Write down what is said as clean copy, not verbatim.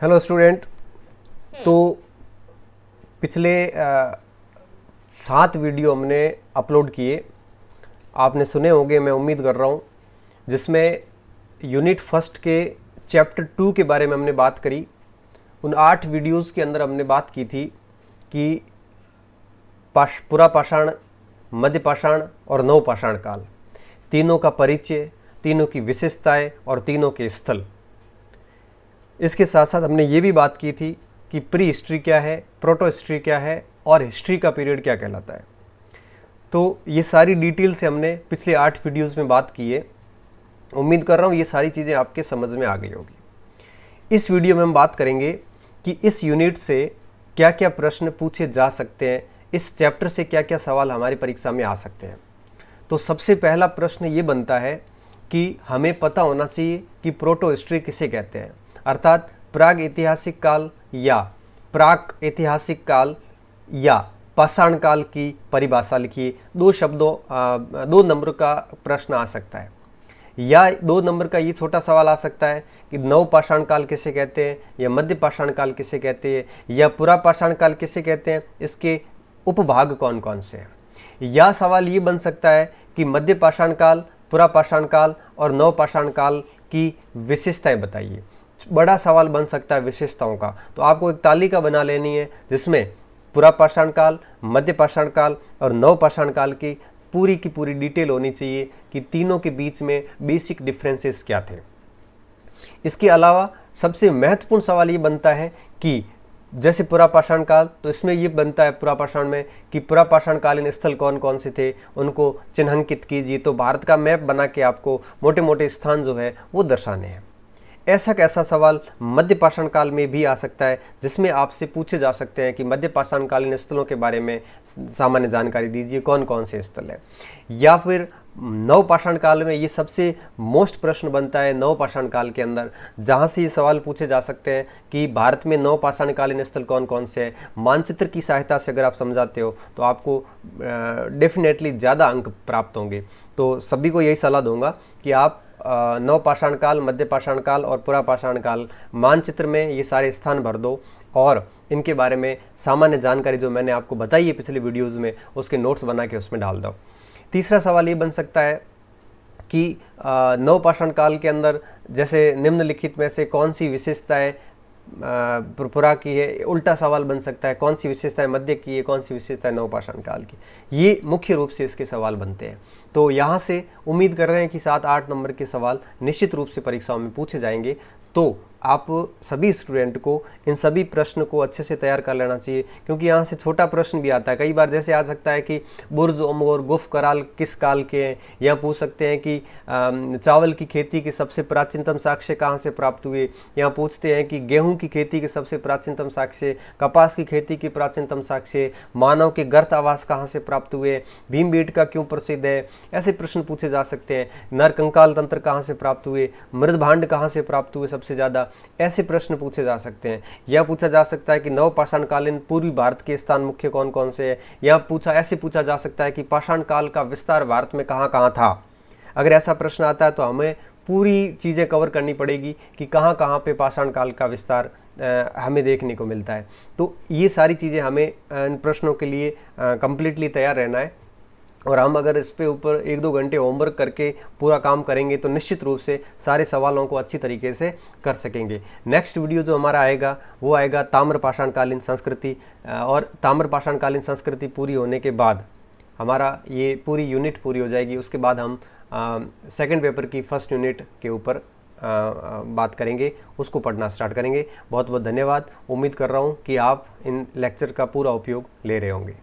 Hello student. तो पिछले 7 video हमने अपलोड किए, आपने सुने होंगे, मैं उम्मीद कर रहा हूँ, जिसमें यूनिट फर्स्ट के चैप्टर 2 के बारे में हमने बात करी। उन 8 वीडियोस के अंदर हमने बात की थी कि पुरा पाषाण, मध्य पाषाण और नव पाषाण काल, तीनों का परिचय, तीनों की विशेषताएं और तीनों के स्थल। इसके साथ साथ हमने ये भी बात की थी कि प्री हिस्ट्री क्या है, प्रोटो हिस्ट्री क्या है और हिस्ट्री का पीरियड क्या कहलाता है। तो ये सारी डिटेल से हमने पिछले 8 वीडियोस में बात की है। उम्मीद कर रहा हूँ ये सारी चीज़ें आपके समझ में आ गई होगी। इस वीडियो में हम बात करेंगे कि इस यूनिट से क्या क्या प्रश्न पूछे जा सकते हैं, इस चैप्टर से क्या क्या सवाल हमारी परीक्षा में आ सकते हैं। तो सबसे पहला प्रश्न ये बनता है कि हमें पता होना चाहिए कि प्रोटो हिस्ट्री किसे कहते हैं, अर्थात प्राग ऐतिहासिक काल या प्राक ऐतिहासिक काल या पाषाण काल की परिभाषा लिखिए। 2 नंबर का प्रश्न आ सकता है, या 2 नंबर का ये छोटा सवाल आ सकता है कि नव पाषाण काल किसे कहते हैं, या मध्य पाषाण काल किसे कहते हैं, या पुरा पाषाण काल किसे कहते हैं, इसके उपभाग कौन कौन से हैं। या सवाल ये बन सकता है कि मध्य पाषाण काल, पुरा पाषाण काल और नव पाषाण काल की विशेषताएं बताइए। बड़ा सवाल बन सकता है विशेषताओं का। तो आपको एक तालिका बना लेनी है जिसमें पुरा पाषाण काल, मध्य पाषाण काल और नव पाषाण काल की पूरी डिटेल होनी चाहिए कि तीनों के बीच में बेसिक डिफरेंसेस क्या थे। इसके अलावा सबसे महत्वपूर्ण सवाल ये बनता है कि जैसे पुरा पाषाण काल, तो इसमें ये बनता है पुरा पाषाण में कि पुरा पाषाण कालीन स्थल कौन कौन से थे, उनको चिन्हांकित कीजिए। तो भारत का मैप बना के आपको मोटे मोटे स्थान जो है वो दर्शाने हैं। ऐसा कैसा सवाल मध्य पाषाण काल में भी आ सकता है, जिसमें आपसे पूछे जा सकते हैं कि मध्य पाषाण कालीन स्थलों के बारे में सामान्य जानकारी दीजिए, कौन कौन से स्थल है। या फिर नव पाषाण काल में ये सबसे मोस्ट प्रश्न बनता है नव पाषाण काल के अंदर, जहाँ से ये सवाल पूछे जा सकते हैं कि भारत में नव पाषाण कालीन स्थल कौन कौन से हैं। मानचित्र की सहायता से अगर आप समझाते हो तो आपको डेफिनेटली ज़्यादा अंक प्राप्त होंगे। तो सभी को यही सलाह दूंगा कि आप नव पाषाण काल, मध्य पाषाण काल और पुरा पाषाण काल मानचित्र में ये सारे स्थान भर दो और इनके बारे में सामान्य जानकारी जो मैंने आपको बताई है पिछले वीडियोज़ में, उसके नोट्स बना के उसमें डाल दो। तीसरा सवाल ये बन सकता है कि नव पाषाण काल के अंदर जैसे निम्नलिखित में से कौन सी विशेषताएं पुरा की है। उल्टा सवाल बन सकता है, कौन सी विशेषताएं मध्य की है, कौन सी विशेषताएं नव पाषाण काल की। ये मुख्य रूप से इसके सवाल बनते हैं। तो यहाँ से उम्मीद कर रहे हैं कि 7-8 नंबर के सवाल निश्चित रूप से परीक्षाओं में पूछे जाएंगे। तो आप सभी स्टूडेंट को इन सभी प्रश्न को अच्छे से तैयार कर लेना चाहिए, क्योंकि यहाँ से छोटा प्रश्न भी आता है। कई बार जैसे आ सकता है कि बुर्ज और गुफ कराल किस काल के हैं, या पूछ सकते हैं कि चावल की खेती के सबसे प्राचीनतम साक्ष्य कहाँ से प्राप्त हुए, या पूछते हैं कि गेहूं की खेती के सबसे प्राचीनतम साक्ष्य, कपास की खेती के प्राचीनतम साक्ष्य, मानव के गर्त आवास कहाँ से प्राप्त हुए, भीमबेटका क्यों प्रसिद्ध है। ऐसे प्रश्न पूछे जा सकते हैं। नरकंकाल तंत्र कहाँ से प्राप्त हुए, मृदभांड कहाँ से प्राप्त हुए सबसे ज़्यादा, ऐसे प्रश्न पूछे जा सकते हैं। यह पूछा जा सकता है कि नव पाषाण कालीन पूर्वी भारत के स्थान मुख्य कौन कौन से हैं, या ऐसे पूछा जा सकता है कि पाषाण काल का विस्तार भारत में कहाँ कहाँ था। अगर ऐसा प्रश्न आता है तो हमें पूरी चीज़ें कवर करनी पड़ेगी कि कहाँ कहाँ पे पाषाण काल का विस्तार हमें देखने को मिलता है। तो ये सारी चीज़ें हमें इन प्रश्नों के लिए कंप्लीटली तैयार रहना है, और हम अगर इस पे ऊपर 1-2 घंटे होमवर्क करके पूरा काम करेंगे तो निश्चित रूप से सारे सवालों को अच्छी तरीके से कर सकेंगे। नेक्स्ट वीडियो जो हमारा आएगा वो आएगा ताम्र पाषाण कालीन संस्कृति, और ताम्र पाषाण कालीन संस्कृति पूरी होने के बाद हमारा ये पूरी यूनिट पूरी हो जाएगी। उसके बाद हम सेकंड पेपर की फर्स्ट यूनिट के ऊपर बात करेंगे, उसको पढ़ना स्टार्ट करेंगे। बहुत बहुत धन्यवाद। उम्मीद कर रहा हूँ कि आप इन लेक्चर का पूरा उपयोग ले रहे होंगे।